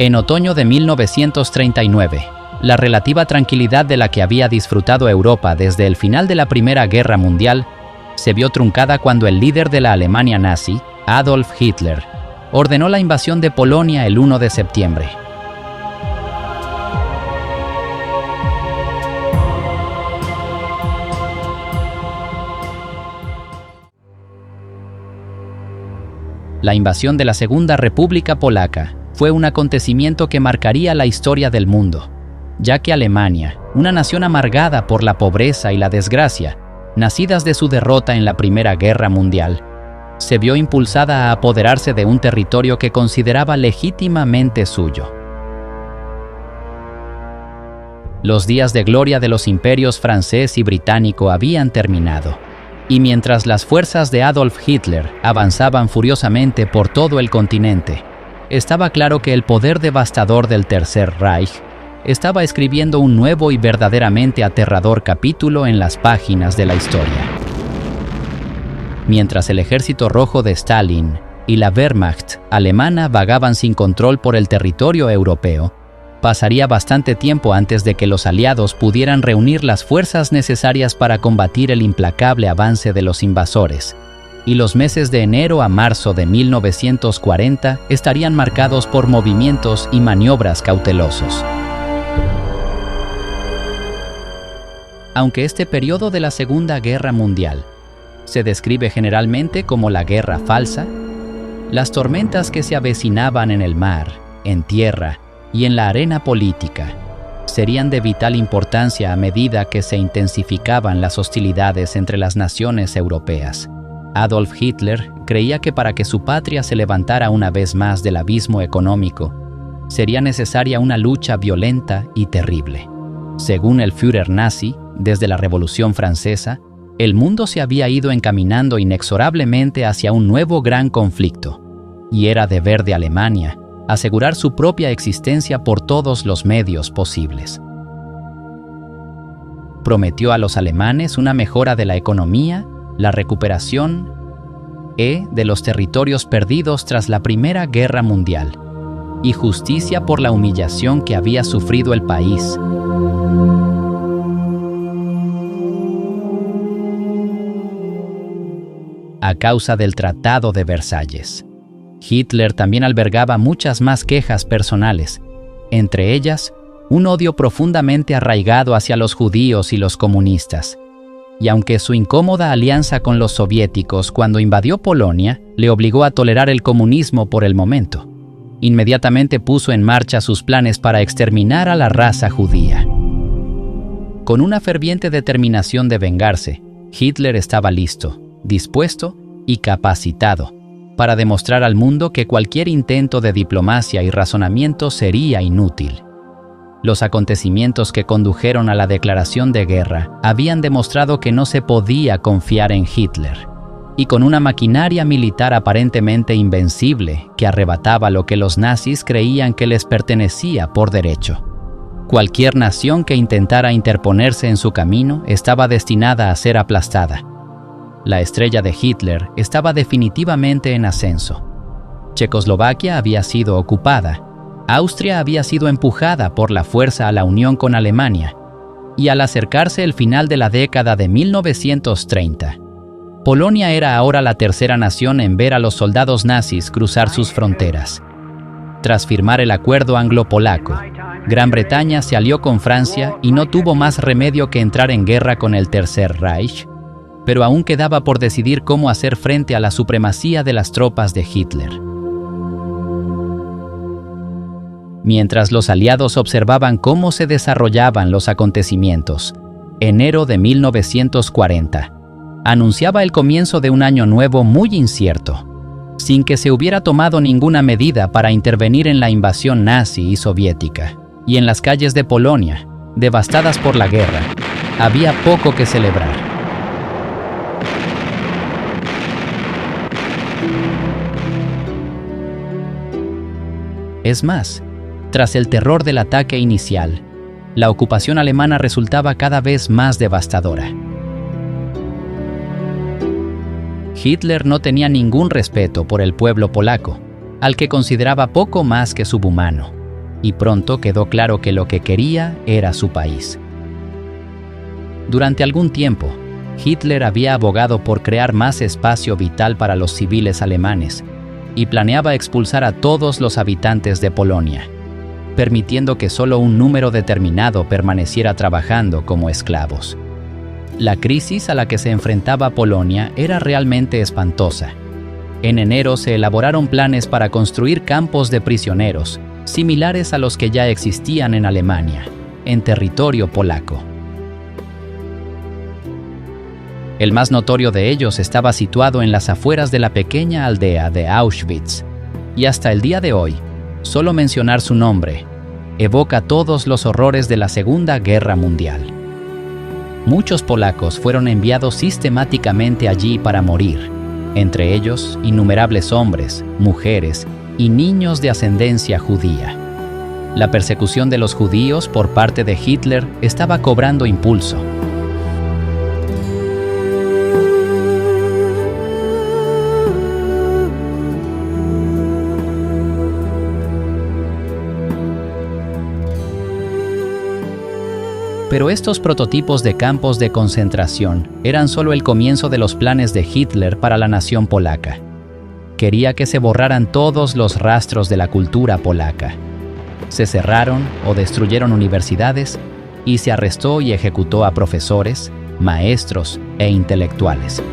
En otoño de 1939, la relativa tranquilidad de la que había disfrutado Europa desde el final de la Primera Guerra Mundial se vio truncada cuando el líder de la Alemania nazi, Adolf Hitler, ordenó la invasión de Polonia el 1 de septiembre. La invasión de la Segunda República Polaca fue un acontecimiento que marcaría la historia del mundo, ya que Alemania, una nación amargada por la pobreza y la desgracia, nacidas de su derrota en la Primera Guerra Mundial, se vio impulsada a apoderarse de un territorio que consideraba legítimamente suyo. Los días de gloria de los imperios francés y británico habían terminado, y mientras las fuerzas de Adolf Hitler avanzaban furiosamente por todo el continente, estaba claro que el poder devastador del Tercer Reich estaba escribiendo un nuevo y verdaderamente aterrador capítulo en las páginas de la historia. Mientras el Ejército Rojo de Stalin y la Wehrmacht alemana vagaban sin control por el territorio europeo, pasaría bastante tiempo antes de que los aliados pudieran reunir las fuerzas necesarias para combatir el implacable avance de los invasores, y los meses de enero a marzo de 1940 estarían marcados por movimientos y maniobras cautelosos. Aunque este periodo de la Segunda Guerra Mundial se describe generalmente como la Guerra Falsa, las tormentas que se avecinaban en el mar, en tierra y en la arena política serían de vital importancia a medida que se intensificaban las hostilidades entre las naciones europeas. Adolf Hitler creía que para que su patria se levantara una vez más del abismo económico, sería necesaria una lucha violenta y terrible. Según el Führer nazi, desde la Revolución Francesa, el mundo se había ido encaminando inexorablemente hacia un nuevo gran conflicto, y era deber de Alemania asegurar su propia existencia por todos los medios posibles. Prometió a los alemanes una mejora de la economía, la recuperación de los territorios perdidos tras la Primera Guerra Mundial y justicia por la humillación que había sufrido el país. A causa del Tratado de Versalles, Hitler también albergaba muchas más quejas personales, entre ellas un odio profundamente arraigado hacia los judíos y los comunistas. Y aunque su incómoda alianza con los soviéticos cuando invadió Polonia le obligó a tolerar el comunismo por el momento, inmediatamente puso en marcha sus planes para exterminar a la raza judía. Con una ferviente determinación de vengarse, Hitler estaba listo, dispuesto y capacitado para demostrar al mundo que cualquier intento de diplomacia y razonamiento sería inútil. Los acontecimientos que condujeron a la declaración de guerra habían demostrado que no se podía confiar en Hitler, y con una maquinaria militar aparentemente invencible que arrebataba lo que los nazis creían que les pertenecía por derecho, cualquier nación que intentara interponerse en su camino estaba destinada a ser aplastada. La estrella de Hitler estaba definitivamente en ascenso. Checoslovaquia había sido ocupada, Austria había sido empujada por la fuerza a la unión con Alemania, y al acercarse el final de la década de 1930, Polonia era ahora la tercera nación en ver a los soldados nazis cruzar sus fronteras. Tras firmar el acuerdo anglo-polaco, Gran Bretaña se alió con Francia y no tuvo más remedio que entrar en guerra con el Tercer Reich, pero aún quedaba por decidir cómo hacer frente a la supremacía de las tropas de Hitler. Mientras los aliados observaban cómo se desarrollaban los acontecimientos, enero de 1940 anunciaba el comienzo de un año nuevo muy incierto, sin que se hubiera tomado ninguna medida para intervenir en la invasión nazi y soviética, y en las calles de Polonia, devastadas por la guerra, había poco que celebrar. Es más, tras el terror del ataque inicial, la ocupación alemana resultaba cada vez más devastadora. Hitler no tenía ningún respeto por el pueblo polaco, al que consideraba poco más que subhumano. y pronto quedó claro que lo que quería era su país. Durante algún tiempo, Hitler había abogado por crear más espacio vital para los civiles alemanes y planeaba expulsar a todos los habitantes de Polonia, permitiendo que solo un número determinado permaneciera trabajando como esclavos. La crisis a la que se enfrentaba Polonia era realmente espantosa. En enero se elaboraron planes para construir campos de prisioneros, similares a los que ya existían en Alemania, en territorio polaco. El más notorio de ellos estaba situado en las afueras de la pequeña aldea de Auschwitz, y hasta el día de hoy, solo mencionar su nombre evoca todos los horrores de la Segunda Guerra Mundial. Muchos polacos fueron enviados sistemáticamente allí para morir, entre ellos innumerables hombres, mujeres y niños de ascendencia judía. La persecución de los judíos por parte de Hitler estaba cobrando impulso. Pero estos prototipos de campos de concentración eran solo el comienzo de los planes de Hitler para la nación polaca. Quería que se borraran todos los rastros de la cultura polaca. Se cerraron o destruyeron universidades y se arrestó y ejecutó a profesores, maestros e intelectuales.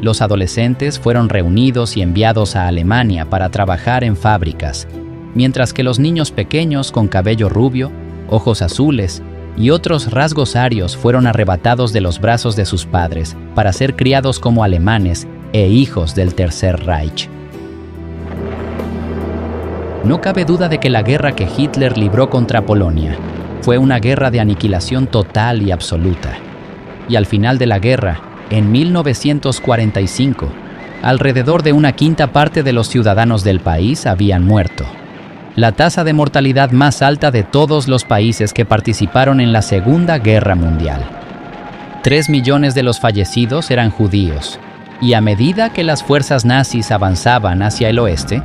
Los adolescentes fueron reunidos y enviados a Alemania para trabajar en fábricas, mientras que los niños pequeños con cabello rubio, ojos azules y otros rasgos arios fueron arrebatados de los brazos de sus padres para ser criados como alemanes e hijos del Tercer Reich. No cabe duda de que la guerra que Hitler libró contra Polonia fue una guerra de aniquilación total y absoluta. Y al final de la guerra, en 1945, alrededor de una quinta parte de los ciudadanos del país habían muerto. La tasa de mortalidad más alta de todos los países que participaron en la Segunda Guerra Mundial. 3 millones de los fallecidos eran judíos, y a medida que las fuerzas nazis avanzaban hacia el oeste,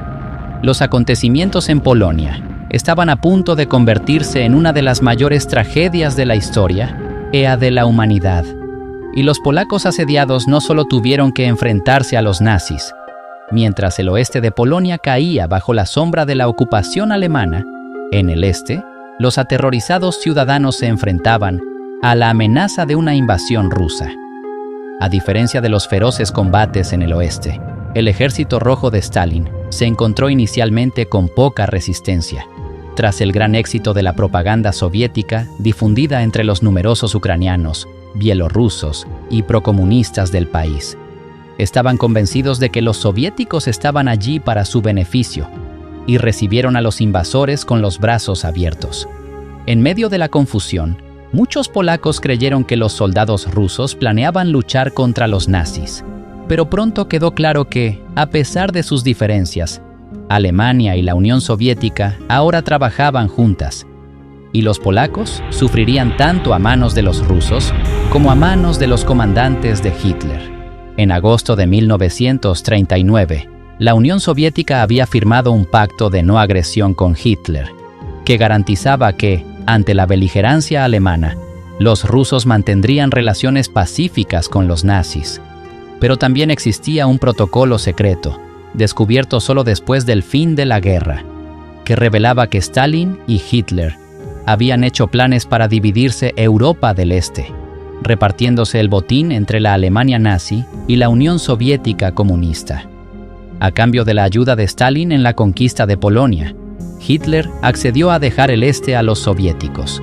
los acontecimientos en Polonia estaban a punto de convertirse en una de las mayores tragedias de la historia de la humanidad. Y los polacos asediados no solo tuvieron que enfrentarse a los nazis. Mientras el oeste de Polonia caía bajo la sombra de la ocupación alemana, en el este, los aterrorizados ciudadanos se enfrentaban a la amenaza de una invasión rusa. A diferencia de los feroces combates en el oeste, el Ejército Rojo de Stalin se encontró inicialmente con poca resistencia, tras el gran éxito de la propaganda soviética difundida entre los numerosos ucranianos, bielorrusos y procomunistas del país. Estaban convencidos de que los soviéticos estaban allí para su beneficio y recibieron a los invasores con los brazos abiertos. En medio de la confusión, muchos polacos creyeron que los soldados rusos planeaban luchar contra los nazis, pero pronto quedó claro que, a pesar de sus diferencias, Alemania y la Unión Soviética ahora trabajaban juntas, y los polacos sufrirían tanto a manos de los rusos como a manos de los comandantes de Hitler. En agosto de 1939, la Unión Soviética había firmado un pacto de no agresión con Hitler, que garantizaba que, ante la beligerancia alemana, los rusos mantendrían relaciones pacíficas con los nazis. Pero también existía un protocolo secreto, descubierto solo después del fin de la guerra, que revelaba que Stalin y Hitler habían hecho planes para dividirse Europa del Este, repartiéndose el botín entre la Alemania nazi y la Unión Soviética comunista. A cambio de la ayuda de Stalin en la conquista de Polonia, Hitler accedió a dejar el este a los soviéticos.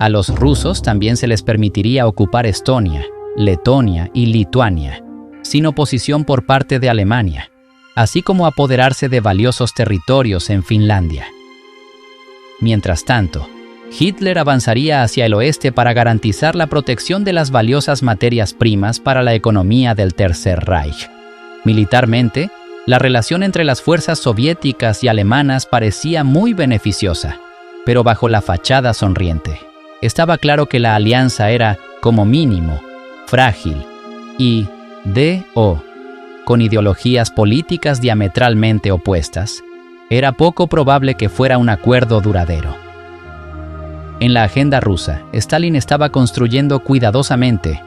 A los rusos también se les permitiría ocupar Estonia, Letonia y Lituania, sin oposición por parte de Alemania, así como apoderarse de valiosos territorios en Finlandia. Mientras tanto, Hitler avanzaría hacia el oeste para garantizar la protección de las valiosas materias primas para la economía del Tercer Reich. Militarmente, La relación entre las fuerzas soviéticas y alemanas parecía muy beneficiosa, pero bajo la fachada sonriente, estaba claro que la alianza era, como mínimo, frágil y, con ideologías políticas diametralmente opuestas, era poco probable que fuera un acuerdo duradero. En la agenda rusa, Stalin estaba construyendo cuidadosamente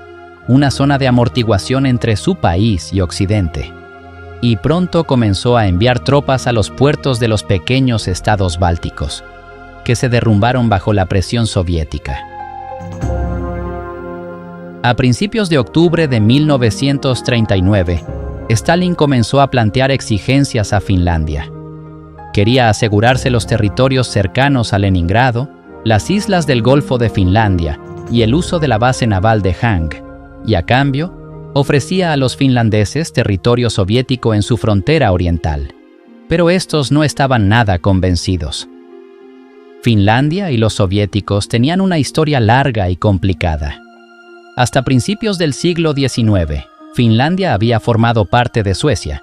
una zona de amortiguación entre su país y Occidente, y pronto comenzó a enviar tropas a los puertos de los pequeños estados bálticos, que se derrumbaron bajo la presión soviética. A principios de octubre de 1939, Stalin comenzó a plantear exigencias a Finlandia. Quería asegurarse los territorios cercanos a Leningrado, las islas del Golfo de Finlandia y el uso de la base naval de Hang, y a cambio, ofrecía a los finlandeses territorio soviético en su frontera oriental. Pero estos no estaban nada convencidos. Finlandia y los soviéticos tenían una historia larga y complicada. Hasta principios del siglo XIX, Finlandia había formado parte de Suecia,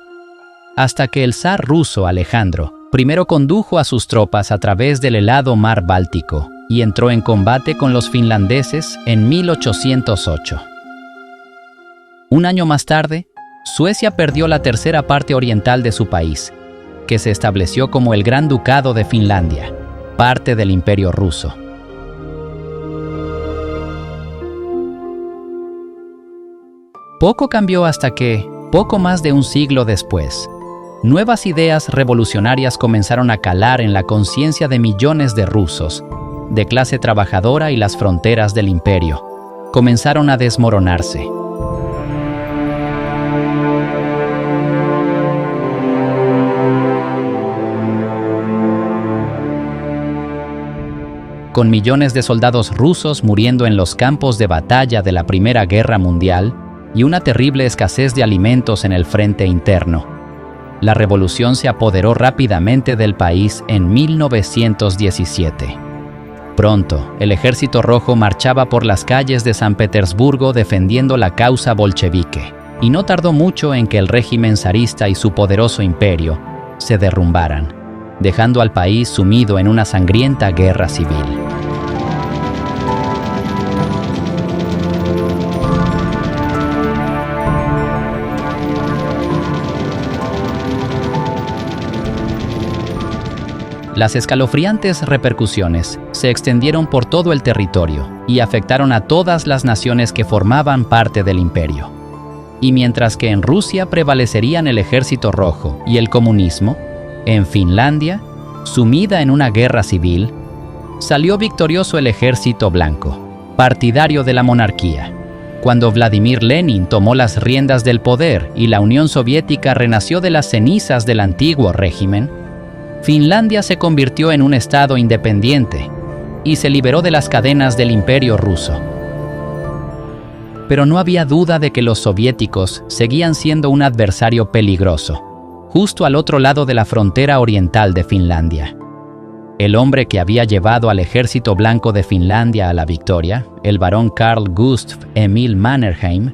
hasta que el zar ruso Alejandro primero condujo a sus tropas a través del helado mar Báltico y entró en combate con los finlandeses en 1808. Un año más tarde, Suecia perdió la tercera parte oriental de su país, que se estableció como el Gran Ducado de Finlandia, parte del Imperio Ruso. Poco cambió hasta que, poco más de un siglo después, nuevas ideas revolucionarias comenzaron a calar en la conciencia de millones de rusos, de clase trabajadora, y las fronteras del imperio comenzaron a desmoronarse. Con millones de soldados rusos muriendo en los campos de batalla de la Primera Guerra Mundial y una terrible escasez de alimentos en el frente interno, la revolución se apoderó rápidamente del país en 1917. Pronto, el Ejército Rojo marchaba por las calles de San Petersburgo defendiendo la causa bolchevique, y no tardó mucho en que el régimen zarista y su poderoso imperio se derrumbaran, dejando al país sumido en una sangrienta guerra civil. Las escalofriantes repercusiones se extendieron por todo el territorio y afectaron a todas las naciones que formaban parte del imperio. Y mientras que en Rusia prevalecerían el Ejército Rojo y el comunismo, en Finlandia, sumida en una guerra civil, salió victorioso el Ejército Blanco, partidario de la monarquía. Cuando Vladimir Lenin tomó las riendas del poder y la Unión Soviética renació de las cenizas del antiguo régimen, Finlandia se convirtió en un estado independiente y se liberó de las cadenas del Imperio Ruso. Pero no había duda de que los soviéticos seguían siendo un adversario peligroso, justo al otro lado de la frontera oriental de Finlandia. El hombre que había llevado al Ejército Blanco de Finlandia a la victoria, el barón Carl Gustaf Emil Mannerheim,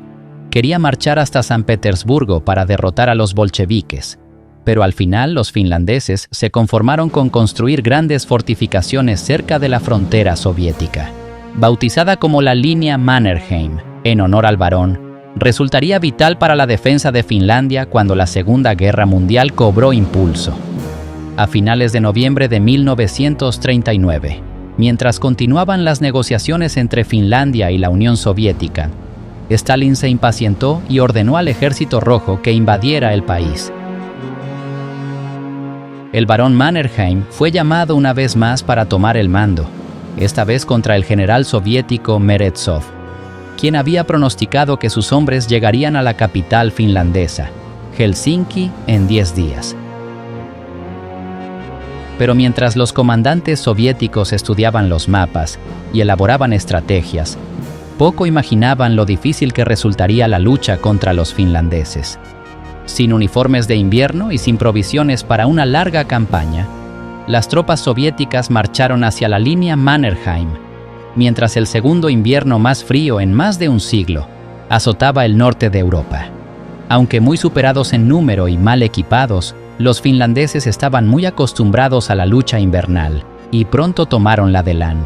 quería marchar hasta San Petersburgo para derrotar a los bolcheviques, pero al final los finlandeses se conformaron con construir grandes fortificaciones cerca de la frontera soviética. Bautizada como la Línea Mannerheim, en honor al barón, resultaría vital para la defensa de Finlandia cuando la Segunda Guerra Mundial cobró impulso. A finales de noviembre de 1939, mientras continuaban las negociaciones entre Finlandia y la Unión Soviética, Stalin se impacientó y ordenó al Ejército Rojo que invadiera el país. El barón Mannerheim fue llamado una vez más para tomar el mando, esta vez contra el general soviético Merezhov, quien había pronosticado que sus hombres llegarían a la capital finlandesa, Helsinki, en 10 días. Pero mientras los comandantes soviéticos estudiaban los mapas y elaboraban estrategias, poco imaginaban lo difícil que resultaría la lucha contra los finlandeses. Sin uniformes de invierno y sin provisiones para una larga campaña, las tropas soviéticas marcharon hacia la línea Mannerheim, mientras el segundo invierno más frío en más de un siglo azotaba el norte de Europa. Aunque muy superados en número y mal equipados, los finlandeses estaban muy acostumbrados a la lucha invernal y pronto tomaron la delán.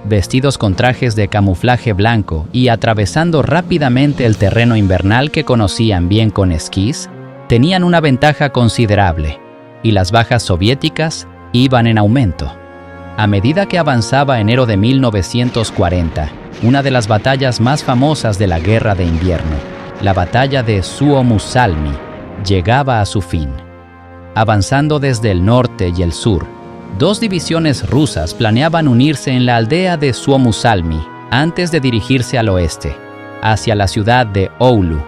Vestidos con trajes de camuflaje blanco y atravesando rápidamente el terreno invernal que conocían bien con esquís, tenían una ventaja considerable, y las bajas soviéticas iban en aumento. A medida que avanzaba enero de 1940, una de las batallas más famosas de la Guerra de Invierno, la batalla de Suomussalmi, llegaba a su fin. Avanzando desde el norte y el sur, dos divisiones rusas planeaban unirse en la aldea de Suomussalmi antes de dirigirse al oeste, hacia la ciudad de Oulu,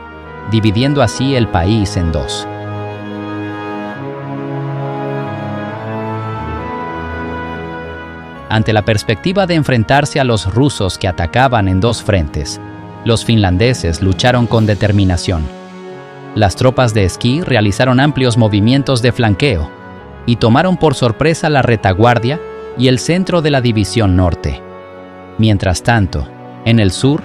dividiendo así el país en dos. Ante la perspectiva de enfrentarse a los rusos que atacaban en dos frentes, los finlandeses lucharon con determinación. Las tropas de esquí realizaron amplios movimientos de flanqueo y tomaron por sorpresa la retaguardia y el centro de la división norte. Mientras tanto, en el sur,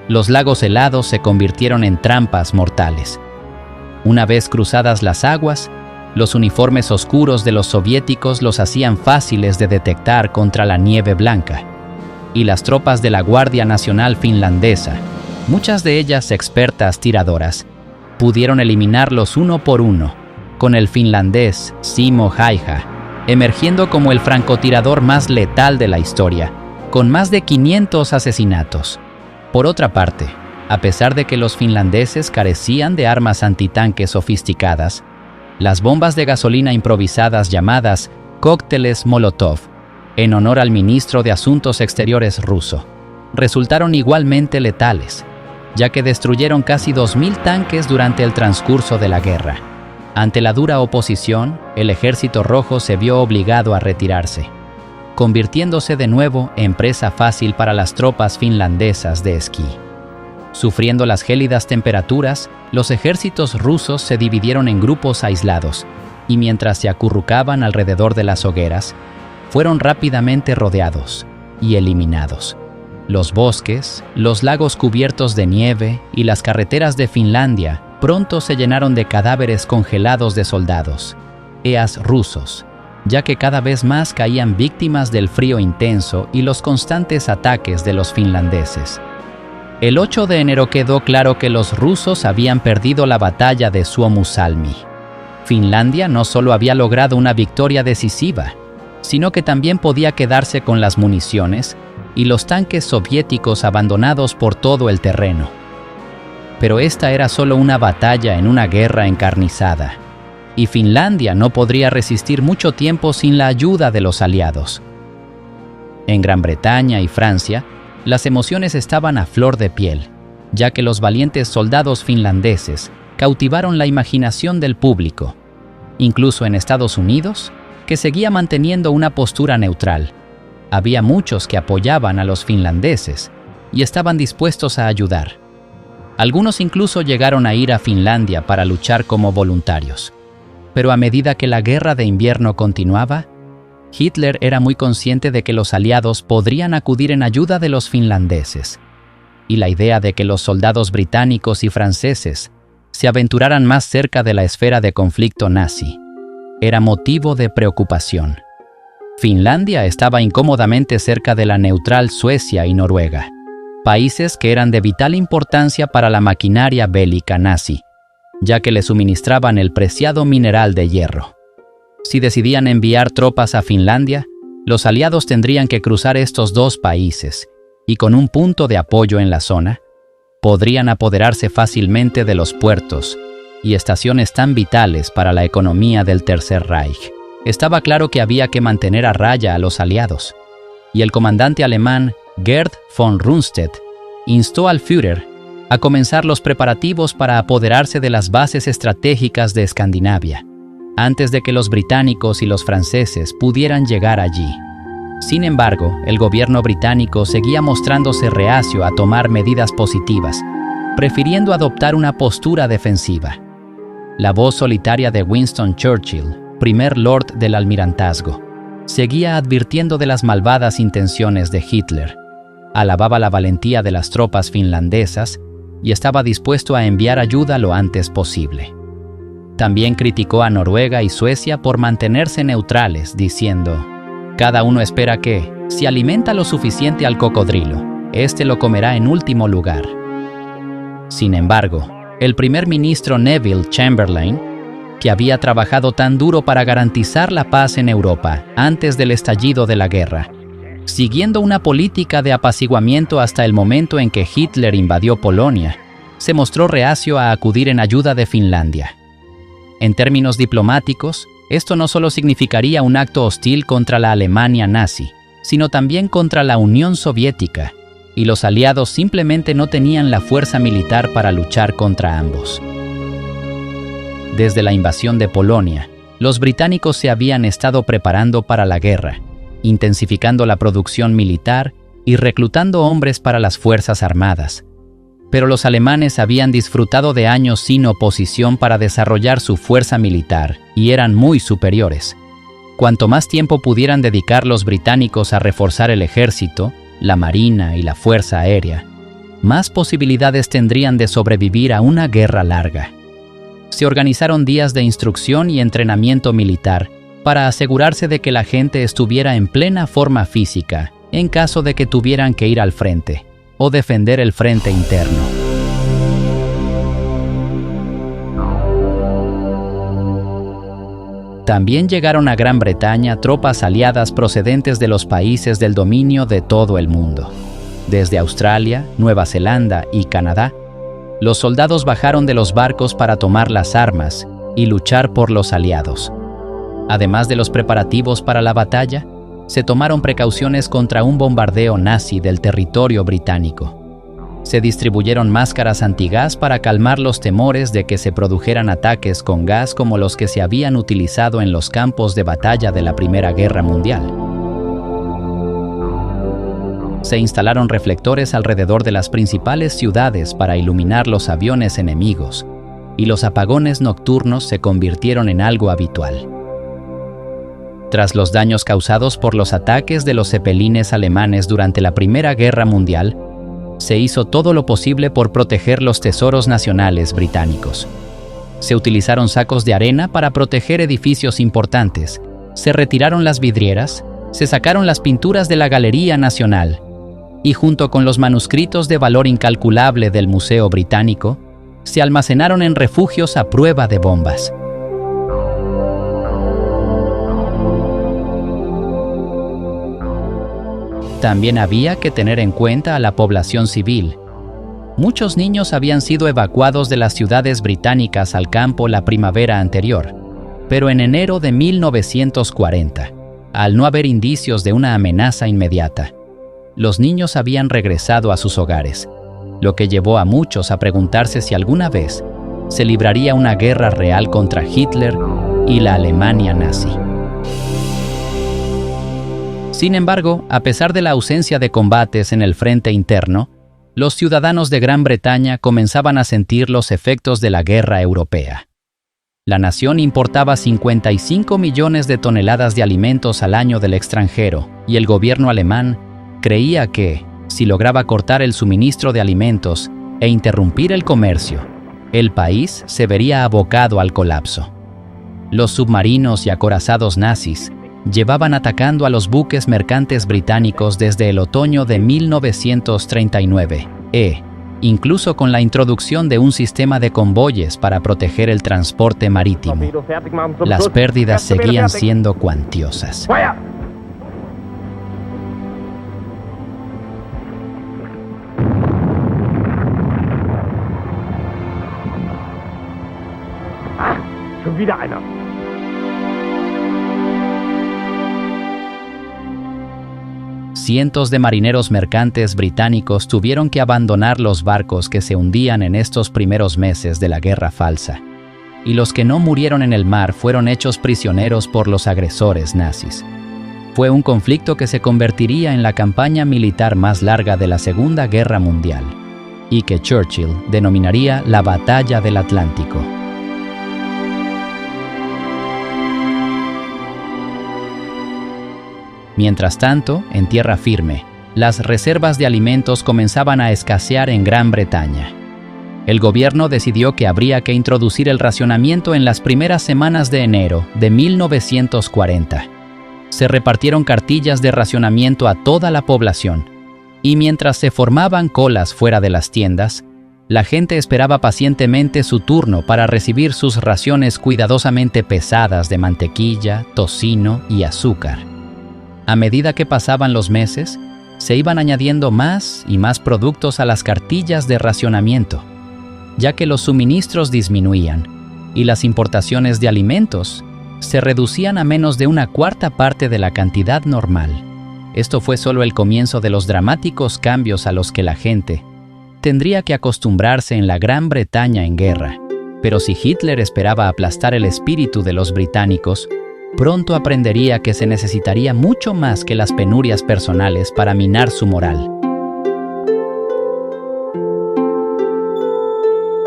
los lagos helados se convirtieron en trampas mortales. Una vez cruzadas las aguas, los uniformes oscuros de los soviéticos los hacían fáciles de detectar contra la nieve blanca, y las tropas de la Guardia Nacional finlandesa, muchas de ellas expertas tiradoras, pudieron eliminarlos uno por uno, con el finlandés Simo Häyhä emergiendo como el francotirador más letal de la historia, con más de 500 asesinatos. Por otra parte, a pesar de que los finlandeses carecían de armas antitanque sofisticadas, las bombas de gasolina improvisadas llamadas cócteles Molotov, en honor al ministro de Asuntos Exteriores ruso, resultaron igualmente letales, ya que destruyeron casi 2.000 tanques durante el transcurso de la guerra. Ante la dura oposición, el ejército rojo se vio obligado a retirarse, convirtiéndose de nuevo en presa fácil para las tropas finlandesas de esquí. Sufriendo las gélidas temperaturas, los ejércitos rusos se dividieron en grupos aislados, y mientras se acurrucaban alrededor de las hogueras, fueron rápidamente rodeados y eliminados. Los bosques, los lagos cubiertos de nieve y las carreteras de Finlandia pronto se llenaron de cadáveres congelados de soldados, EAs rusos, ya que cada vez más caían víctimas del frío intenso y los constantes ataques de los finlandeses. El 8 de enero quedó claro que los rusos habían perdido la batalla de Suomussalmi. Finlandia no solo había logrado una victoria decisiva, sino que también podía quedarse con las municiones y los tanques soviéticos abandonados por todo el terreno. Pero esta era solo una batalla en una guerra encarnizada, y Finlandia no podría resistir mucho tiempo sin la ayuda de los aliados. En Gran Bretaña y Francia, las emociones estaban a flor de piel, ya que los valientes soldados finlandeses cautivaron la imaginación del público. Incluso en Estados Unidos, que seguía manteniendo una postura neutral, había muchos que apoyaban a los finlandeses y estaban dispuestos a ayudar. Algunos incluso llegaron a ir a Finlandia para luchar como voluntarios. Pero a medida que la guerra de invierno continuaba, Hitler era muy consciente de que los aliados podrían acudir en ayuda de los finlandeses, y la idea de que los soldados británicos y franceses se aventuraran más cerca de la esfera de conflicto nazi era motivo de preocupación. Finlandia estaba incómodamente cerca de la neutral Suecia y Noruega, países que eran de vital importancia para la maquinaria bélica nazi, ya que le suministraban el preciado mineral de hierro. Si decidían enviar tropas a Finlandia, los aliados tendrían que cruzar estos dos países y con un punto de apoyo en la zona, podrían apoderarse fácilmente de los puertos y estaciones tan vitales para la economía del Tercer Reich. Estaba claro que había que mantener a raya a los aliados, y el comandante alemán Gerd von Rundstedt instó al Führer a comenzar los preparativos para apoderarse de las bases estratégicas de Escandinavia, antes de que los británicos y los franceses pudieran llegar allí. Sin embargo, el gobierno británico seguía mostrándose reacio a tomar medidas positivas, prefiriendo adoptar una postura defensiva. La voz solitaria de Winston Churchill, primer Lord del Almirantazgo, seguía advirtiendo de las malvadas intenciones de Hitler, alababa la valentía de las tropas finlandesas y estaba dispuesto a enviar ayuda lo antes posible. También criticó a Noruega y Suecia por mantenerse neutrales, diciendo: «Cada uno espera que, si alimenta lo suficiente al cocodrilo, éste lo comerá en último lugar». Sin embargo, el primer ministro Neville Chamberlain, que había trabajado tan duro para garantizar la paz en Europa antes del estallido de la guerra, siguiendo una política de apaciguamiento hasta el momento en que Hitler invadió Polonia, se mostró reacio a acudir en ayuda de Finlandia. En términos diplomáticos, esto no solo significaría un acto hostil contra la Alemania nazi, sino también contra la Unión Soviética, y los aliados simplemente no tenían la fuerza militar para luchar contra ambos. Desde la invasión de Polonia, los británicos se habían estado preparando para la guerra, intensificando la producción militar y reclutando hombres para las fuerzas armadas. Pero los alemanes habían disfrutado de años sin oposición para desarrollar su fuerza militar y eran muy superiores. Cuanto más tiempo pudieran dedicar los británicos a reforzar el ejército, la marina y la fuerza aérea, más posibilidades tendrían de sobrevivir a una guerra larga. Se organizaron días de instrucción y entrenamiento militar para asegurarse de que la gente estuviera en plena forma física en caso de que tuvieran que ir al frente o defender el frente interno. También llegaron a Gran Bretaña tropas aliadas procedentes de los países del dominio de todo el mundo. Desde Australia, Nueva Zelanda y Canadá, los soldados bajaron de los barcos para tomar las armas y luchar por los aliados. Además de los preparativos para la batalla, se tomaron precauciones contra un bombardeo nazi del territorio británico. Se distribuyeron máscaras antigás para calmar los temores de que se produjeran ataques con gas como los que se habían utilizado en los campos de batalla de la Primera Guerra Mundial. Se instalaron reflectores alrededor de las principales ciudades para iluminar los aviones enemigos, y los apagones nocturnos se convirtieron en algo habitual. Tras los daños causados por los ataques de los zeppelines alemanes durante la Primera Guerra Mundial, se hizo todo lo posible por proteger los tesoros nacionales británicos. Se utilizaron sacos de arena para proteger edificios importantes, se retiraron las vidrieras, se sacaron las pinturas de la Galería Nacional, y junto con los manuscritos de valor incalculable del Museo Británico, se almacenaron en refugios a prueba de bombas. También había que tener en cuenta a la población civil. Muchos niños habían sido evacuados de las ciudades británicas al campo la primavera anterior, pero en enero de 1940, al no haber indicios de una amenaza inmediata, los niños habían regresado a sus hogares, lo que llevó a muchos a preguntarse si alguna vez se libraría una guerra real contra Hitler y la Alemania nazi. Sin embargo, a pesar de la ausencia de combates en el frente interno, los ciudadanos de Gran Bretaña comenzaban a sentir los efectos de la guerra europea. La nación importaba 55 millones de toneladas de alimentos al año del extranjero, y el gobierno alemán creía que, si lograba cortar el suministro de alimentos e interrumpir el comercio, el país se vería abocado al colapso. Los submarinos y acorazados nazis llevaban atacando a los buques mercantes británicos desde el otoño de 1939, incluso con la introducción de un sistema de convoyes para proteger el transporte marítimo. Las pérdidas seguían siendo cuantiosas. Schon wieder einer. Cientos de marineros mercantes británicos tuvieron que abandonar los barcos que se hundían en estos primeros meses de la Guerra Falsa, y los que no murieron en el mar fueron hechos prisioneros por los agresores nazis. Fue un conflicto que se convertiría en la campaña militar más larga de la Segunda Guerra Mundial, y que Churchill denominaría la Batalla del Atlántico. Mientras tanto, en tierra firme, las reservas de alimentos comenzaban a escasear en Gran Bretaña. El gobierno decidió que habría que introducir el racionamiento en las primeras semanas de enero de 1940. Se repartieron cartillas de racionamiento a toda la población, y mientras se formaban colas fuera de las tiendas, la gente esperaba pacientemente su turno para recibir sus raciones cuidadosamente pesadas de mantequilla, tocino y azúcar. A medida que pasaban los meses, se iban añadiendo más y más productos a las cartillas de racionamiento, ya que los suministros disminuían y las importaciones de alimentos se reducían a menos de una cuarta parte de la cantidad normal. Esto fue solo el comienzo de los dramáticos cambios a los que la gente tendría que acostumbrarse en la Gran Bretaña en guerra. Pero si Hitler esperaba aplastar el espíritu de los británicos, pronto aprendería que se necesitaría mucho más que las penurias personales para minar su moral.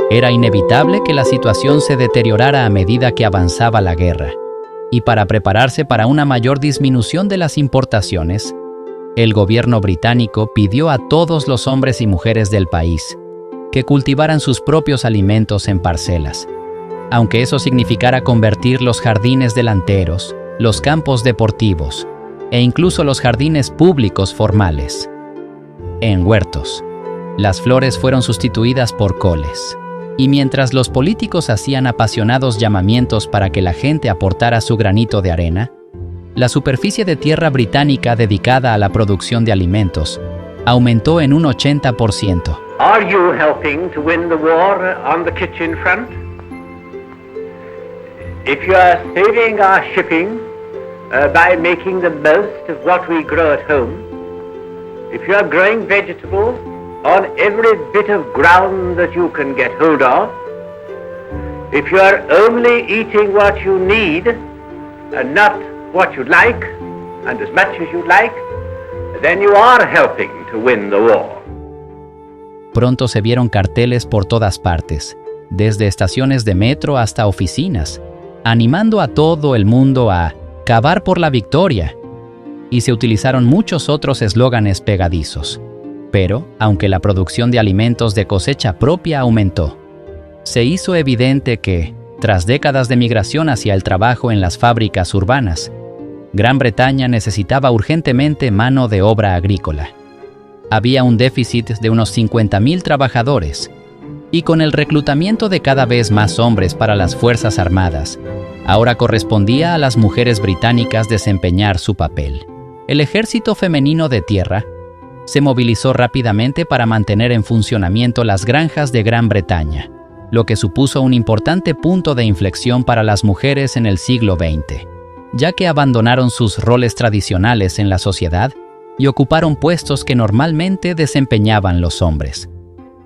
Era inevitable que la situación se deteriorara a medida que avanzaba la guerra, y para prepararse para una mayor disminución de las importaciones, el gobierno británico pidió a todos los hombres y mujeres del país que cultivaran sus propios alimentos en parcelas, aunque eso significara convertir los jardines delanteros, los campos deportivos e incluso los jardines públicos formales en huertos. Las flores fueron sustituidas por coles, y mientras los políticos hacían apasionados llamamientos para que la gente aportara su granito de arena, la superficie de tierra británica dedicada a la producción de alimentos aumentó en un 80%. Are you helping to win the war on the kitchen front? If you are saving our shipping by making the most of what we grow at home, if you are growing vegetables on every bit of ground that you can get hold of, if you are only eating what you need and not what you like and as much as you like, then you are helping to win the war. Pronto se vieron carteles por todas partes, desde estaciones de metro hasta oficinas, animando a todo el mundo a cavar por la victoria, y se utilizaron muchos otros eslóganes pegadizos. Pero, aunque la producción de alimentos de cosecha propia aumentó, se hizo evidente que, tras décadas de migración hacia el trabajo en las fábricas urbanas, Gran Bretaña necesitaba urgentemente mano de obra agrícola. Había un déficit de unos 50.000 trabajadores, y con el reclutamiento de cada vez más hombres para las Fuerzas Armadas, ahora correspondía a las mujeres británicas desempeñar su papel. El ejército femenino de tierra se movilizó rápidamente para mantener en funcionamiento las granjas de Gran Bretaña, lo que supuso un importante punto de inflexión para las mujeres en el siglo XX, ya que abandonaron sus roles tradicionales en la sociedad y ocuparon puestos que normalmente desempeñaban los hombres.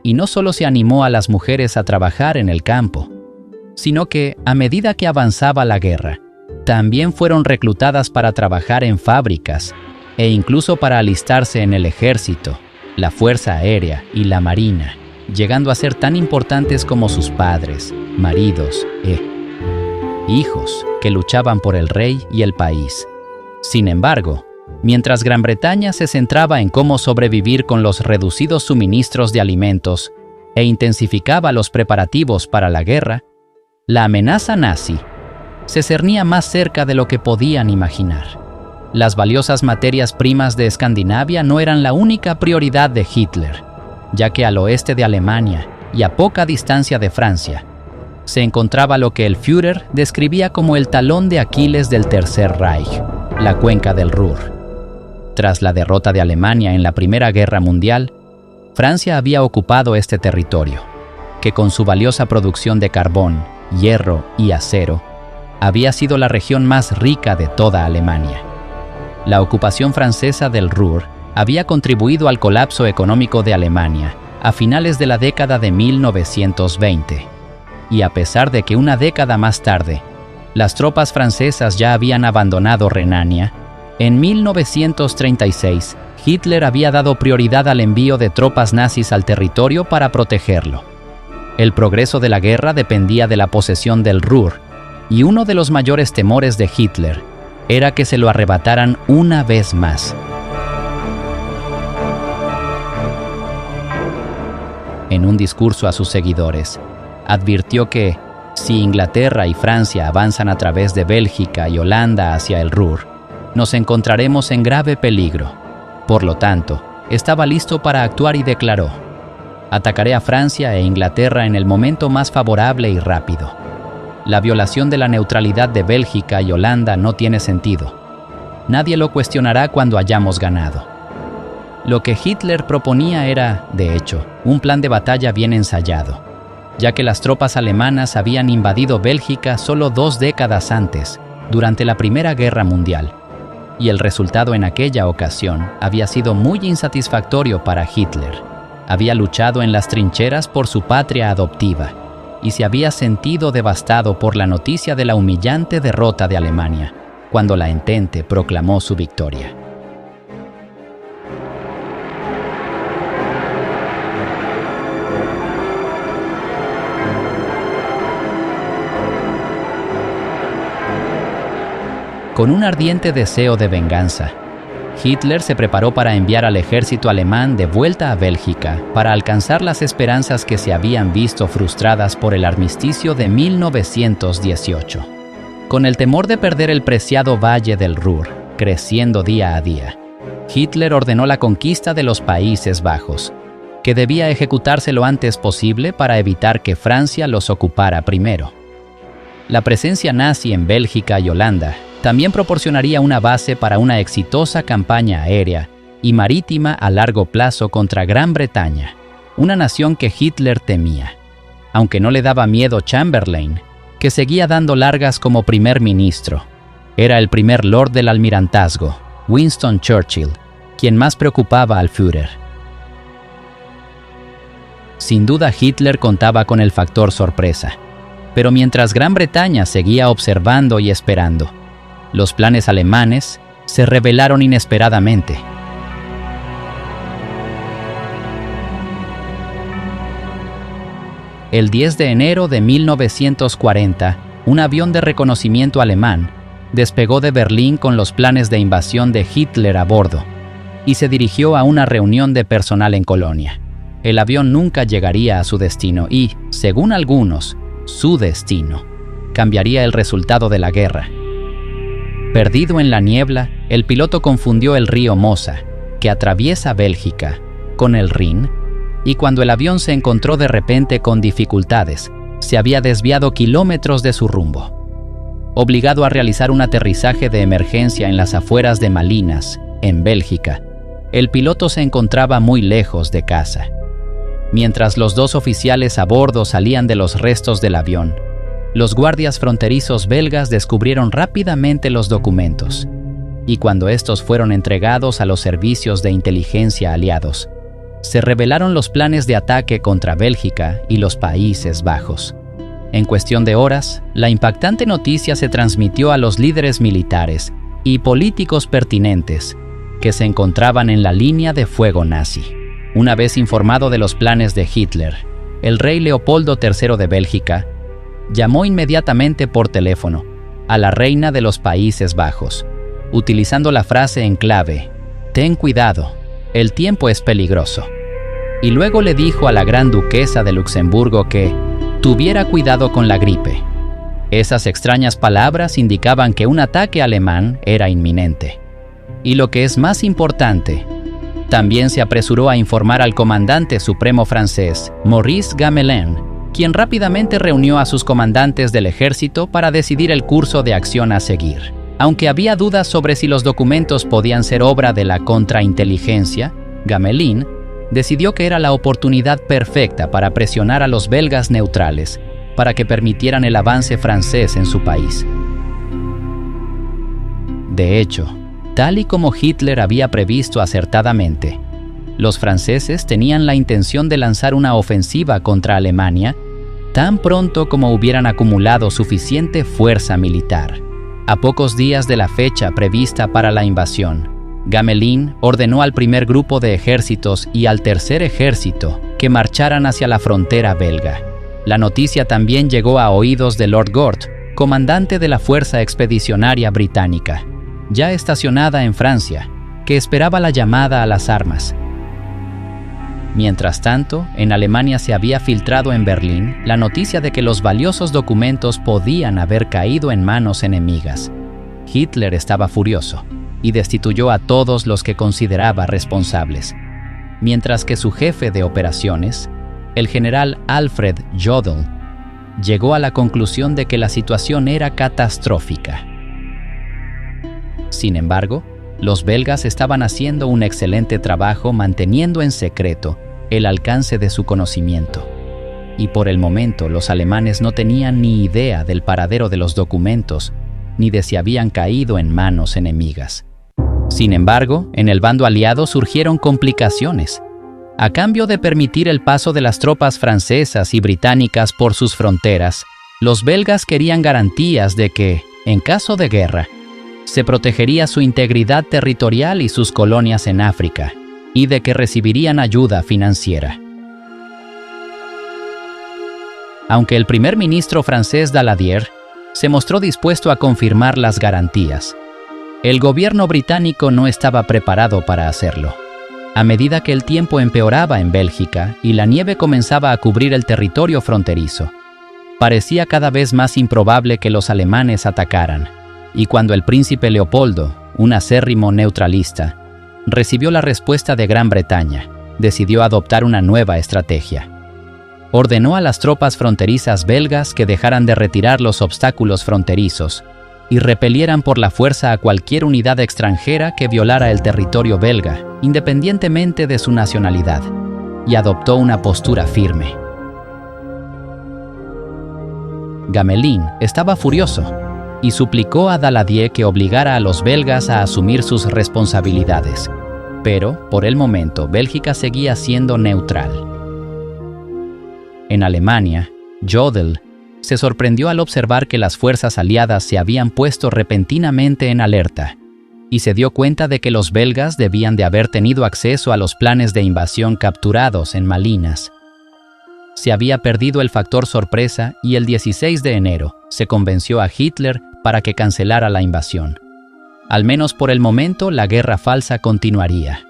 Y no solo se animó a las mujeres a trabajar en el campo, sino que, a medida que avanzaba la guerra, también fueron reclutadas para trabajar en fábricas e incluso para alistarse en el ejército, la Fuerza Aérea y la Marina, llegando a ser tan importantes como sus padres, maridos e hijos que luchaban por el rey y el país. Sin embargo, mientras Gran Bretaña se centraba en cómo sobrevivir con los reducidos suministros de alimentos e intensificaba los preparativos para la guerra, la amenaza nazi se cernía más cerca de lo que podían imaginar. Las valiosas materias primas de Escandinavia no eran la única prioridad de Hitler, ya que al oeste de Alemania y a poca distancia de Francia, se encontraba lo que el Führer describía como el talón de Aquiles del Tercer Reich, la cuenca del Ruhr. Tras la derrota de Alemania en la Primera Guerra Mundial, Francia había ocupado este territorio, que con su valiosa producción de carbón, hierro y acero, había sido la región más rica de toda Alemania. La ocupación francesa del Ruhr había contribuido al colapso económico de Alemania a finales de la década de 1920. Y a pesar de que una década más tarde, las tropas francesas ya habían abandonado Renania, en 1936, Hitler había dado prioridad al envío de tropas nazis al territorio para protegerlo. El progreso de la guerra dependía de la posesión del Ruhr, y uno de los mayores temores de Hitler era que se lo arrebataran una vez más. En un discurso a sus seguidores, advirtió que, si Inglaterra y Francia avanzan a través de Bélgica y Holanda hacia el Ruhr, nos encontraremos en grave peligro. Por lo tanto, estaba listo para actuar y declaró: «Atacaré a Francia e Inglaterra en el momento más favorable y rápido. La violación de la neutralidad de Bélgica y Holanda no tiene sentido. Nadie lo cuestionará cuando hayamos ganado». Lo que Hitler proponía era, de hecho, un plan de batalla bien ensayado, ya que las tropas alemanas habían invadido Bélgica solo 2 décadas antes, durante la Primera Guerra Mundial, y el resultado en aquella ocasión había sido muy insatisfactorio para Hitler. Había luchado en las trincheras por su patria adoptiva y se había sentido devastado por la noticia de la humillante derrota de Alemania, cuando la Entente proclamó su victoria. Con un ardiente deseo de venganza, Hitler se preparó para enviar al ejército alemán de vuelta a Bélgica para alcanzar las esperanzas que se habían visto frustradas por el armisticio de 1918. Con el temor de perder el preciado valle del Ruhr, creciendo día a día, Hitler ordenó la conquista de los Países Bajos, que debía ejecutarse lo antes posible para evitar que Francia los ocupara primero. La presencia nazi en Bélgica y Holanda también proporcionaría una base para una exitosa campaña aérea y marítima a largo plazo contra Gran Bretaña, una nación que Hitler temía, aunque no le daba miedo Chamberlain, que seguía dando largas como primer ministro. Era el primer lord del almirantazgo, Winston Churchill, quien más preocupaba al Führer. Sin duda Hitler contaba con el factor sorpresa, pero mientras Gran Bretaña seguía observando y esperando, los planes alemanes se revelaron inesperadamente. El 10 de enero de 1940, un avión de reconocimiento alemán despegó de Berlín con los planes de invasión de Hitler a bordo y se dirigió a una reunión de personal en Colonia. El avión nunca llegaría a su destino y, según algunos, su destino cambiaría el resultado de la guerra. Perdido en la niebla, el piloto confundió el río Mosa, que atraviesa Bélgica, con el Rin, y cuando el avión se encontró de repente con dificultades, se había desviado kilómetros de su rumbo. Obligado a realizar un aterrizaje de emergencia en las afueras de Malinas, en Bélgica, el piloto se encontraba muy lejos de casa. Mientras los 2 oficiales a bordo salían de los restos del avión, los guardias fronterizos belgas descubrieron rápidamente los documentos, y cuando estos fueron entregados a los servicios de inteligencia aliados, se revelaron los planes de ataque contra Bélgica y los Países Bajos. En cuestión de horas, la impactante noticia se transmitió a los líderes militares y políticos pertinentes que se encontraban en la línea de fuego nazi. Una vez informado de los planes de Hitler, el rey Leopoldo III de Bélgica llamó inmediatamente por teléfono a la reina de los Países Bajos, utilizando la frase en clave: «Ten cuidado, el tiempo es peligroso». Y luego le dijo a la gran duquesa de Luxemburgo que tuviera cuidado con la gripe. Esas extrañas palabras indicaban que un ataque alemán era inminente. Y lo que es más importante, también se apresuró a informar al comandante supremo francés, Maurice Gamelin, quien rápidamente reunió a sus comandantes del ejército para decidir el curso de acción a seguir. Aunque había dudas sobre si los documentos podían ser obra de la contrainteligencia, Gamelin decidió que era la oportunidad perfecta para presionar a los belgas neutrales para que permitieran el avance francés en su país. De hecho, tal y como Hitler había previsto acertadamente, los franceses tenían la intención de lanzar una ofensiva contra Alemania tan pronto como hubieran acumulado suficiente fuerza militar. A pocos días de la fecha prevista para la invasión, Gamelin ordenó al primer grupo de ejércitos y al tercer ejército que marcharan hacia la frontera belga. La noticia también llegó a oídos de Lord Gort, comandante de la Fuerza Expedicionaria Británica, ya estacionada en Francia, que esperaba la llamada a las armas. Mientras tanto, en Alemania se había filtrado en Berlín la noticia de que los valiosos documentos podían haber caído en manos enemigas. Hitler estaba furioso y destituyó a todos los que consideraba responsables, mientras que su jefe de operaciones, el general Alfred Jodl, llegó a la conclusión de que la situación era catastrófica. Sin embargo, los belgas estaban haciendo un excelente trabajo manteniendo en secreto el alcance de su conocimiento, y por el momento los alemanes no tenían ni idea del paradero de los documentos ni de si habían caído en manos enemigas. Sin embargo, en el bando aliado surgieron complicaciones. A cambio de permitir el paso de las tropas francesas y británicas por sus fronteras, los belgas querían garantías de que, en caso de guerra, se protegería su integridad territorial y sus colonias en África, y de que recibirían ayuda financiera. Aunque el primer ministro francés Daladier se mostró dispuesto a confirmar las garantías, el gobierno británico no estaba preparado para hacerlo. A medida que el tiempo empeoraba en Bélgica y la nieve comenzaba a cubrir el territorio fronterizo, parecía cada vez más improbable que los alemanes atacaran. Y cuando el príncipe Leopoldo, un acérrimo neutralista, recibió la respuesta de Gran Bretaña, decidió adoptar una nueva estrategia. Ordenó a las tropas fronterizas belgas que dejaran de retirar los obstáculos fronterizos y repelieran por la fuerza a cualquier unidad extranjera que violara el territorio belga, independientemente de su nacionalidad, y adoptó una postura firme. Gamelin estaba furioso y suplicó a Daladier que obligara a los belgas a asumir sus responsabilidades. Pero, por el momento, Bélgica seguía siendo neutral. En Alemania, Jodl se sorprendió al observar que las fuerzas aliadas se habían puesto repentinamente en alerta, y se dio cuenta de que los belgas debían de haber tenido acceso a los planes de invasión capturados en Malvinas. Se había perdido el factor sorpresa y el 16 de enero se convenció a Hitler para que cancelara la invasión. Al menos por el momento, la guerra falsa continuaría.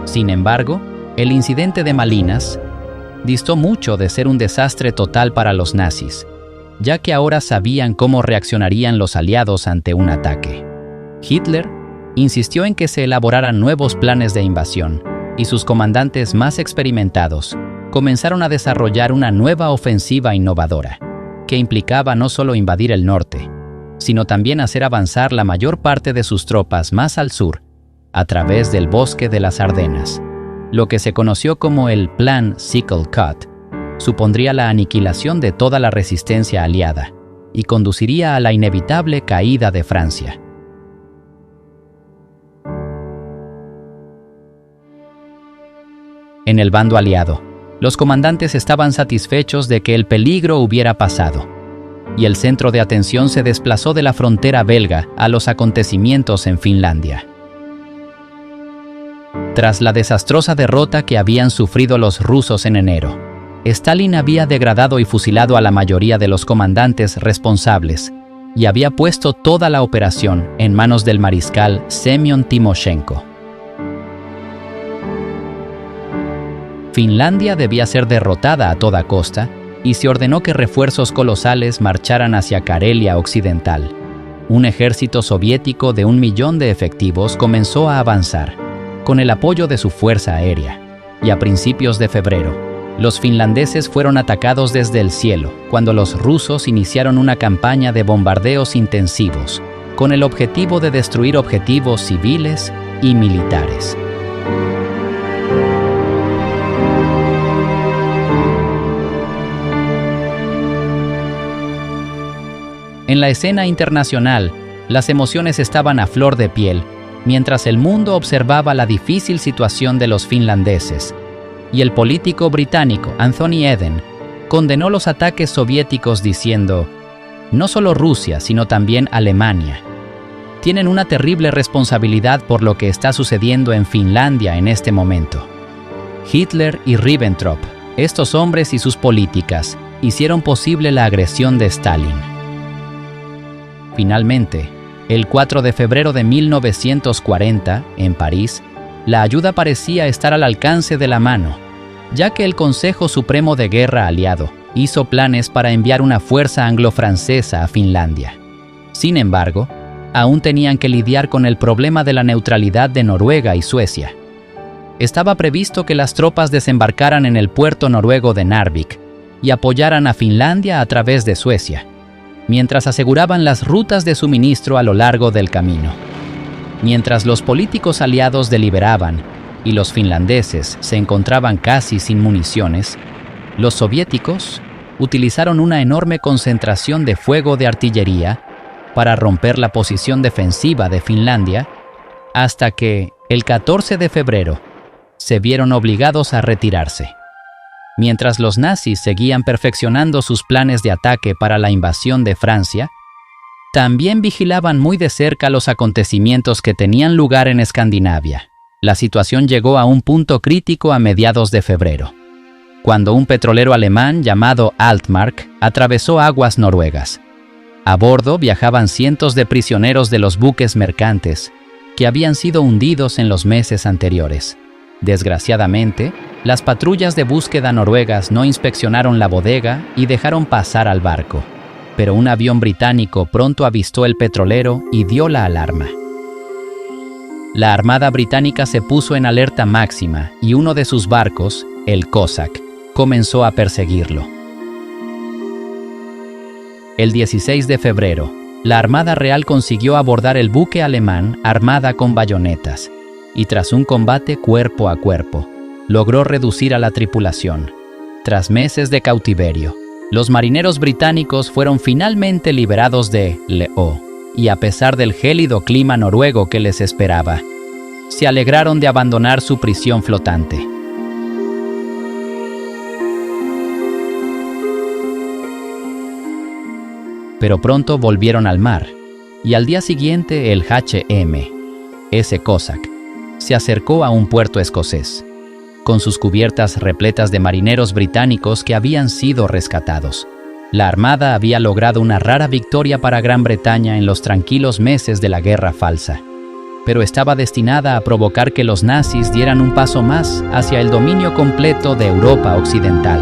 Sin embargo, el incidente de Malvinas distó mucho de ser un desastre total para los nazis, ya que ahora sabían cómo reaccionarían los aliados ante un ataque. Hitler insistió en que se elaboraran nuevos planes de invasión, y sus comandantes más experimentados comenzaron a desarrollar una nueva ofensiva innovadora, que implicaba no solo invadir el norte, sino también hacer avanzar la mayor parte de sus tropas más al sur, a través del bosque de las Ardenas. Lo que se conoció como el Plan Sickle Cut supondría la aniquilación de toda la resistencia aliada y conduciría a la inevitable caída de Francia. En el bando aliado, los comandantes estaban satisfechos de que el peligro hubiera pasado, y el centro de atención se desplazó de la frontera belga a los acontecimientos en Finlandia. Tras la desastrosa derrota que habían sufrido los rusos en enero, Stalin había degradado y fusilado a la mayoría de los comandantes responsables y había puesto toda la operación en manos del mariscal Semyon Timoshenko. Finlandia debía ser derrotada a toda costa y se ordenó que refuerzos colosales marcharan hacia Karelia Occidental. Un ejército soviético de 1 millón de efectivos comenzó a avanzar, con el apoyo de su fuerza aérea, y a principios de febrero, los finlandeses fueron atacados desde el cielo cuando los rusos iniciaron una campaña de bombardeos intensivos, con el objetivo de destruir objetivos civiles y militares. En la escena internacional, las emociones estaban a flor de piel, mientras el mundo observaba la difícil situación de los finlandeses, y el político británico Anthony Eden condenó los ataques soviéticos diciendo: no solo Rusia, sino también Alemania tienen una terrible responsabilidad por lo que está sucediendo en Finlandia en este momento. Hitler y Ribbentrop, estos hombres y sus políticas, hicieron posible la agresión de Stalin. Finalmente, El 4 de febrero de 1940, en París, la ayuda parecía estar al alcance de la mano, ya que el Consejo Supremo de Guerra aliado hizo planes para enviar una fuerza anglo-francesa a Finlandia. Sin embargo, aún tenían que lidiar con el problema de la neutralidad de Noruega y Suecia. Estaba previsto que las tropas desembarcaran en el puerto noruego de Narvik y apoyaran a Finlandia a través de Suecia, mientras aseguraban las rutas de suministro a lo largo del camino. Mientras los políticos aliados deliberaban y los finlandeses se encontraban casi sin municiones, los soviéticos utilizaron una enorme concentración de fuego de artillería para romper la posición defensiva de Finlandia, hasta que, el 14 de febrero, se vieron obligados a retirarse. Mientras los nazis seguían perfeccionando sus planes de ataque para la invasión de Francia, también vigilaban muy de cerca los acontecimientos que tenían lugar en Escandinavia. La situación llegó a un punto crítico a mediados de febrero, cuando un petrolero alemán llamado Altmark atravesó aguas noruegas. A bordo viajaban cientos de prisioneros de los buques mercantes que habían sido hundidos en los meses anteriores. Desgraciadamente, las patrullas de búsqueda noruegas no inspeccionaron la bodega y dejaron pasar al barco, pero un avión británico pronto avistó el petrolero y dio la alarma. La Armada Británica se puso en alerta máxima y uno de sus barcos, el Cossack, comenzó a perseguirlo. El 16 de febrero, la Armada Real consiguió abordar el buque alemán armada con bayonetas y tras un combate cuerpo a cuerpo, logró reducir a la tripulación. Tras meses de cautiverio, los marineros británicos fueron finalmente liberados de Leo, y a pesar del gélido clima noruego que les esperaba, se alegraron de abandonar su prisión flotante. Pero pronto volvieron al mar, y al día siguiente el HMS Cossack se acercó a un puerto escocés, con sus cubiertas repletas de marineros británicos que habían sido rescatados. La Armada había logrado una rara victoria para Gran Bretaña en los tranquilos meses de la Guerra Falsa, pero estaba destinada a provocar que los nazis dieran un paso más hacia el dominio completo de Europa Occidental.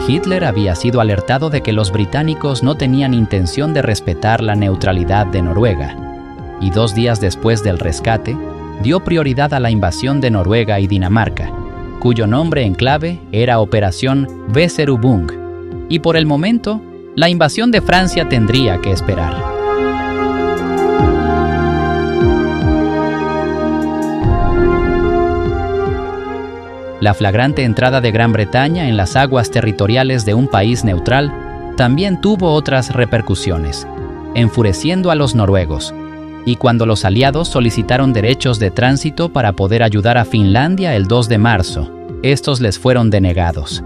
Hitler había sido alertado de que los británicos no tenían intención de respetar la neutralidad de Noruega, y 2 días después del rescate, dio prioridad a la invasión de Noruega y Dinamarca, cuyo nombre en clave era Operación Weserübung, y por el momento, la invasión de Francia tendría que esperar. La flagrante entrada de Gran Bretaña en las aguas territoriales de un país neutral también tuvo otras repercusiones, enfureciendo a los noruegos, y cuando los aliados solicitaron derechos de tránsito para poder ayudar a Finlandia el 2 de marzo, estos les fueron denegados.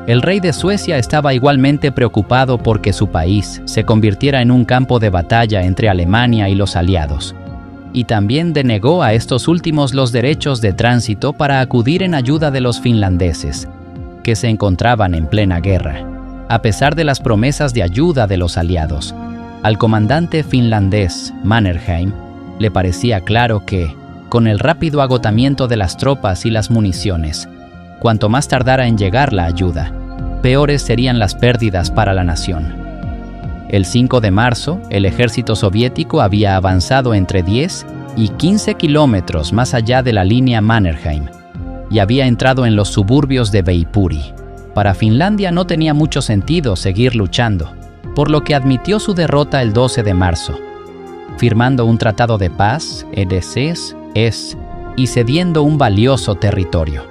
El rey de Suecia estaba igualmente preocupado porque su país se convirtiera en un campo de batalla entre Alemania y los aliados, y también denegó a estos últimos los derechos de tránsito para acudir en ayuda de los finlandeses, que se encontraban en plena guerra. A pesar de las promesas de ayuda de los aliados, al comandante finlandés Mannerheim le parecía claro que, con el rápido agotamiento de las tropas y las municiones, cuanto más tardara en llegar la ayuda, peores serían las pérdidas para la nación. El 5 de marzo, el ejército soviético había avanzado entre 10 y 15 kilómetros más allá de la línea Mannerheim y había entrado en los suburbios de Viipuri. Para Finlandia no tenía mucho sentido seguir luchando, por lo que admitió su derrota el 12 de marzo, firmando un tratado de paz, y cediendo un valioso territorio.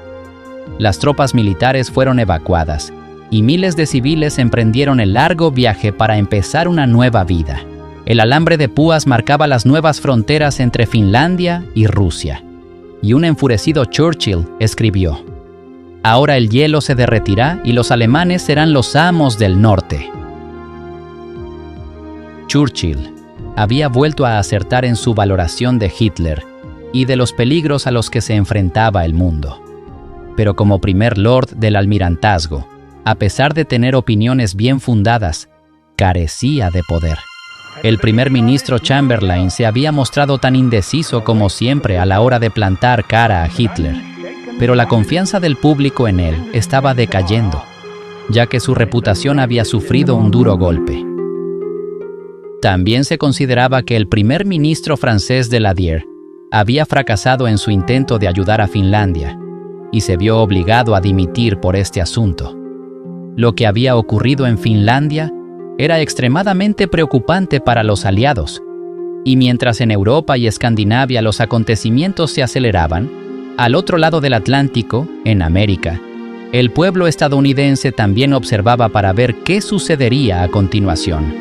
Las tropas militares fueron evacuadas, y miles de civiles emprendieron el largo viaje para empezar una nueva vida. El alambre de púas marcaba las nuevas fronteras entre Finlandia y Rusia, y un enfurecido Churchill escribió: «Ahora el hielo se derretirá y los alemanes serán los amos del norte». Churchill había vuelto a acertar en su valoración de Hitler y de los peligros a los que se enfrentaba el mundo. Pero como primer lord del almirantazgo, a pesar de tener opiniones bien fundadas, carecía de poder. El primer ministro Chamberlain se había mostrado tan indeciso como siempre a la hora de plantar cara a Hitler, pero la confianza del público en él estaba decayendo, ya que su reputación había sufrido un duro golpe. También se consideraba que el primer ministro francés Daladier había fracasado en su intento de ayudar a Finlandia y se vio obligado a dimitir por este asunto. Lo que había ocurrido en Finlandia era extremadamente preocupante para los aliados, y mientras en Europa y Escandinavia los acontecimientos se aceleraban, al otro lado del Atlántico, en América, el pueblo estadounidense también observaba para ver qué sucedería a continuación.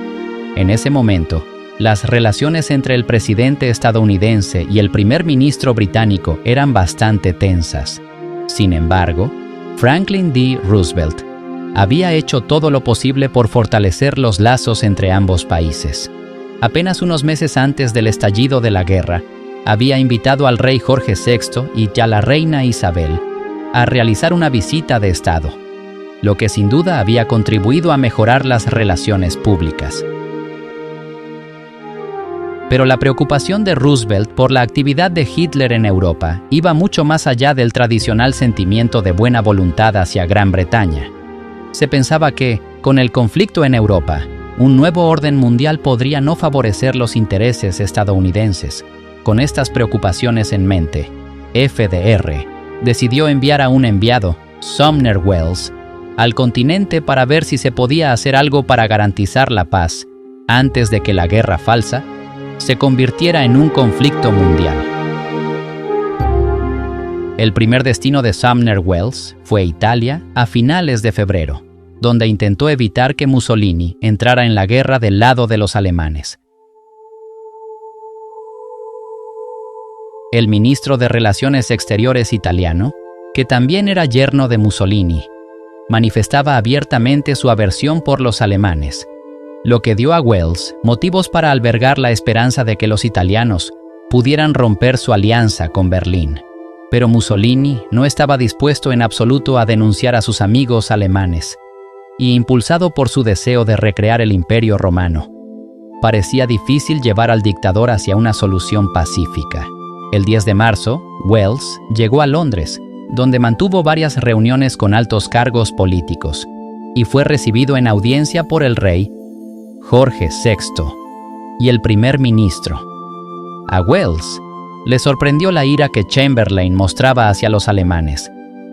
En ese momento, las relaciones entre el presidente estadounidense y el primer ministro británico eran bastante tensas. Sin embargo, Franklin D. Roosevelt había hecho todo lo posible por fortalecer los lazos entre ambos países. Apenas unos meses antes del estallido de la guerra, había invitado al rey Jorge VI y a la reina Isabel a realizar una visita de Estado, lo que sin duda había contribuido a mejorar las relaciones públicas. Pero la preocupación de Roosevelt por la actividad de Hitler en Europa iba mucho más allá del tradicional sentimiento de buena voluntad hacia Gran Bretaña. Se pensaba que, con el conflicto en Europa, un nuevo orden mundial podría no favorecer los intereses estadounidenses. Con estas preocupaciones en mente, FDR decidió enviar a un enviado, Sumner Welles, al continente para ver si se podía hacer algo para garantizar la paz antes de que la guerra falsa se convirtiera en un conflicto mundial. El primer destino de Sumner Welles fue Italia a finales de febrero, donde intentó evitar que Mussolini entrara en la guerra del lado de los alemanes. El ministro de Relaciones Exteriores italiano, que también era yerno de Mussolini, manifestaba abiertamente su aversión por los alemanes, lo que dio a Welles motivos para albergar la esperanza de que los italianos pudieran romper su alianza con Berlín. Pero Mussolini no estaba dispuesto en absoluto a denunciar a sus amigos alemanes, y impulsado por su deseo de recrear el Imperio Romano, parecía difícil llevar al dictador hacia una solución pacífica. El 10 de marzo, Welles llegó a Londres, donde mantuvo varias reuniones con altos cargos políticos, y fue recibido en audiencia por el rey Jorge VI y el primer ministro. A Welles le sorprendió la ira que Chamberlain mostraba hacia los alemanes,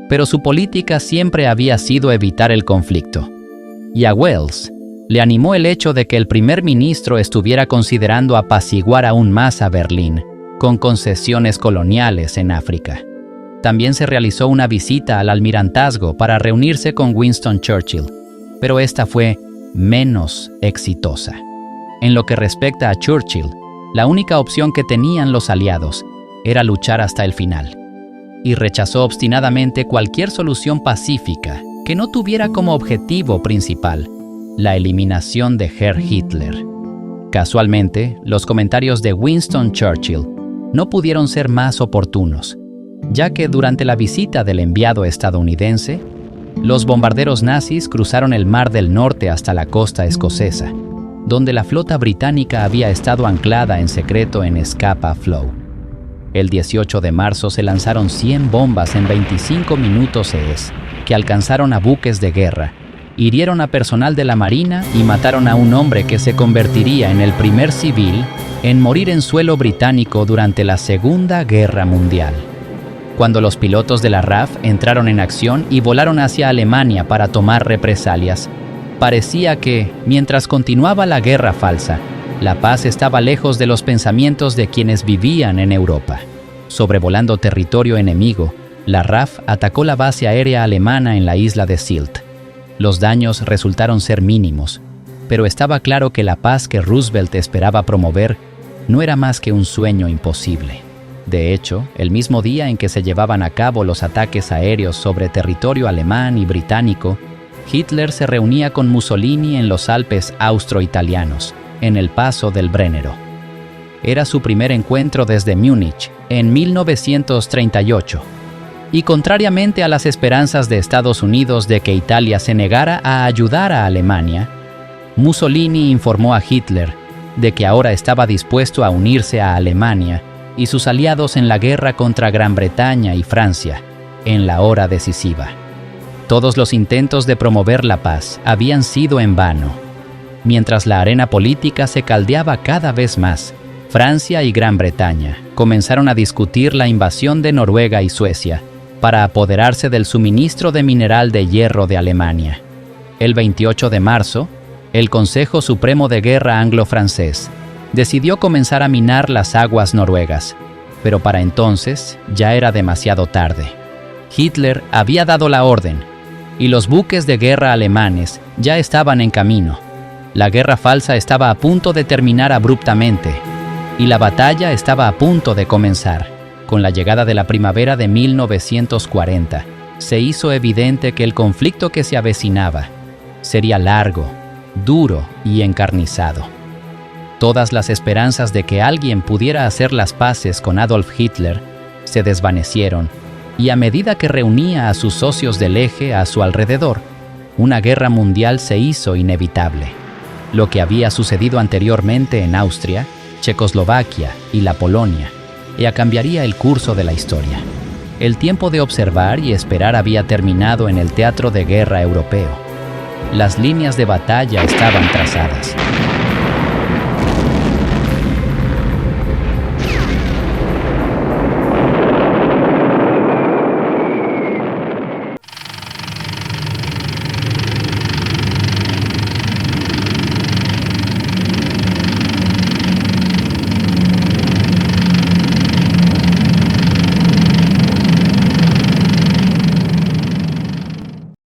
pero su política siempre había sido evitar el conflicto. Y a Welles le animó el hecho de que el primer ministro estuviera considerando apaciguar aún más a Berlín, con concesiones coloniales en África. También se realizó una visita al almirantazgo para reunirse con Winston Churchill, pero esta fue menos exitosa. En lo que respecta a Churchill, la única opción que tenían los aliados era luchar hasta el final, y rechazó obstinadamente cualquier solución pacífica que no tuviera como objetivo principal la eliminación de Herr Hitler. Casualmente, los comentarios de Winston Churchill no pudieron ser más oportunos, ya que durante la visita del enviado estadounidense, los bombarderos nazis cruzaron el Mar del Norte hasta la costa escocesa, donde la flota británica había estado anclada en secreto en Scapa Flow. El 18 de marzo se lanzaron 100 bombas en 25 minutos que alcanzaron a buques de guerra, hirieron a personal de la Marina y mataron a un hombre que se convertiría en el primer civil en morir en suelo británico durante la Segunda Guerra Mundial. Cuando los pilotos de la RAF entraron en acción y volaron hacia Alemania para tomar represalias, parecía que, mientras continuaba la guerra falsa, la paz estaba lejos de los pensamientos de quienes vivían en Europa. Sobrevolando territorio enemigo, la RAF atacó la base aérea alemana en la isla de Sylt. Los daños resultaron ser mínimos, pero estaba claro que la paz que Roosevelt esperaba promover no era más que un sueño imposible. De hecho, el mismo día en que se llevaban a cabo los ataques aéreos sobre territorio alemán y británico, Hitler se reunía con Mussolini en los Alpes austro-italianos, en el paso del Brennero. Era su primer encuentro desde Múnich, en 1938, y contrariamente a las esperanzas de Estados Unidos de que Italia se negara a ayudar a Alemania, Mussolini informó a Hitler de que ahora estaba dispuesto a unirse a Alemania y sus aliados en la guerra contra Gran Bretaña y Francia, en la hora decisiva. Todos los intentos de promover la paz habían sido en vano. Mientras la arena política se caldeaba cada vez más, Francia y Gran Bretaña comenzaron a discutir la invasión de Noruega y Suecia para apoderarse del suministro de mineral de hierro de Alemania. El 28 de marzo, el Consejo Supremo de Guerra anglo-francés decidió comenzar a minar las aguas noruegas, pero para entonces ya era demasiado tarde. Hitler había dado la orden, y los buques de guerra alemanes ya estaban en camino. La guerra falsa estaba a punto de terminar abruptamente, y la batalla estaba a punto de comenzar. Con la llegada de la primavera de 1940, se hizo evidente que el conflicto que se avecinaba sería largo, duro y encarnizado. Todas las esperanzas de que alguien pudiera hacer las paces con Adolf Hitler se desvanecieron, y a medida que reunía a sus socios del eje a su alrededor, una guerra mundial se hizo inevitable. Lo que había sucedido anteriormente en Austria, Checoslovaquia y la Polonia ya cambiaría el curso de la historia. El tiempo de observar y esperar había terminado en el teatro de guerra europeo. Las líneas de batalla estaban trazadas.